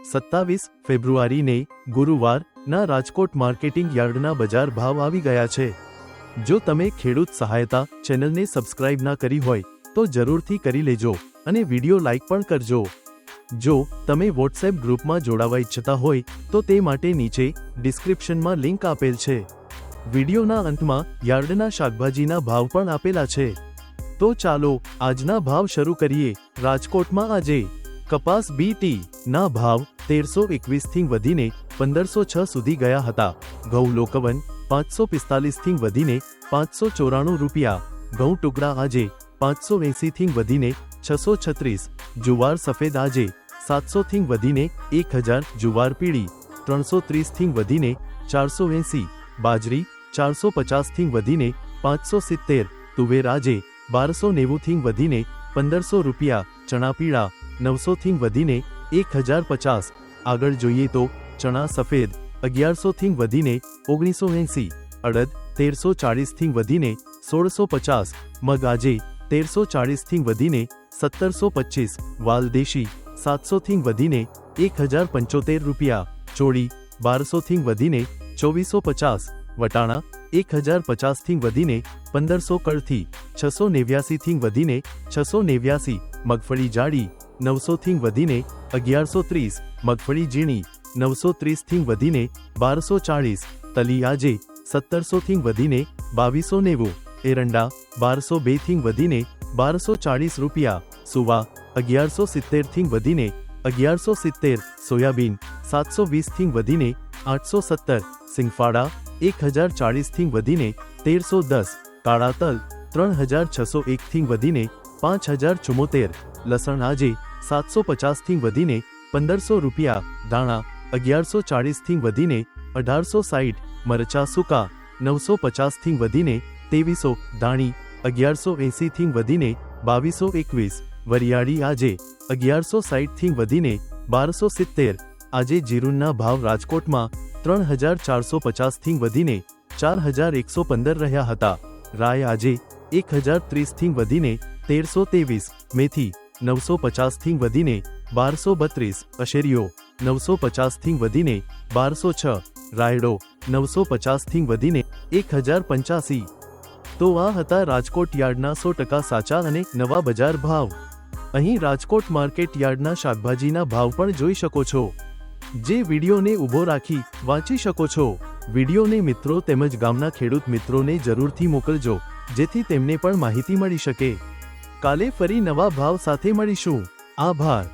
27 ફેબ્રુઆરીને ગુરુવારના Rajkot marketing યાર્ડના બજાર ભાવ આવી ગયા છે। જો તમે ખેડૂત સહાયતા ચેનલને સબસ્ક્રાઇબ ના કરી હોય તો જરૂરથી કરી લેજો અને વિડિયો લાઇક પણ કરજો। જો તમે વોટ્સએપ ગ્રુપમાં જોડાવા ઈચ્છતા હોય તો તે માટે નીચે ડિસ્ક્રિપ્શનમાં લિંક આપેલ છે। વિડિયોના અંતમાં યાર્ડના શાકભાજીના ભાવ પણ આપેલા છે। તો ચાલો આજના ભાવ શરૂ કરીએ। રાજકોટમાં આજે કપાસ બીટી ના ભાવ 1321 થી વધીને 1506 સુધી ગયા હતા। ઘઉં લોકવન 545 થી વધીને 594 રૂપિયા। ઘઉં ટુકડા આજે 580 થી વધીને 636। જુવાર સફેદ આજે 700 થી વધીને 1000। જુવાર પીળી 330 થી વધીને 480। બાજરી 450 થી વધીને 570। તુવેર આજે 1290 થી વધીને 1500 રૂપિયા। ચણા પીળા 900 થી વધીને 1050। આગળ જોઈએ તો ચણા સફેદ 1100 થી વધીને 1980। અડદ 1340 થી વધીને 1650। મગ આજે 1340 થી વધીને 1725। વાલ દેશી 700 થી વધીને 1075 રૂપિયા। ચોળી 1200 થી વધીને 2450। વટાણા 1050 થી વધીને 1500 કળથી 689 થી વધીને 689। મગફળી જાડી 900 થી વધીને 1130। મગફળી ઝીણી 930 થી વધીને 1240। તલી આજે 1700 થી વધીને 2290। એરંડા 1202 થી વધીને 1240 રૂપિયા। સુવા 1170 થી વધીને 1170। સોયાબીન 720 થી વધીને 870। સિંગફાડા 1040 થી વધીને 1310। કાળા તલ 3601 થી વધીને 5074। લસણ આજે 750 થી વધીને 1500 રૂપિયા। ધાણા 1140 થી વધીને 1860। મરચા સૂકા 950 થી વધીને 2300। ધાણી 1180 થી વધીને 2221। વરિયાળી આજે 1160 થી વધીને 1270। આજે જીરુના ભાવ રાજકોટમાં 3450 થી વધીને 4115 રહ્યા હતા। રાય આજે 1030 થી વધીને 1323। મેથી 950 થી વધીને 1232। અશેરીઓ 950 થી વધીને 1206। રાયડો 950 થી વધીને 1085। તો આ હતા રાજકોટ યાર્ડના 100% સાચા અને નવા બજાર ભાવ। અહીં રાજકોટ માર્કેટ યાર્ડના શાકભાજીના ભાવ પણ જોઈ શકો છો, જે વિડીયોને ઊભો રાખી વાંચી શકો છો। વિડીયોને મિત્રો તેમજ ગામના ખેડૂત મિત્રોને જરૂરથી મોકલજો, જેથી તેમને પણ માહિતી મળી શકે। કાલે ફરી નવા ભાવ સાથે મળીશું। આભાર।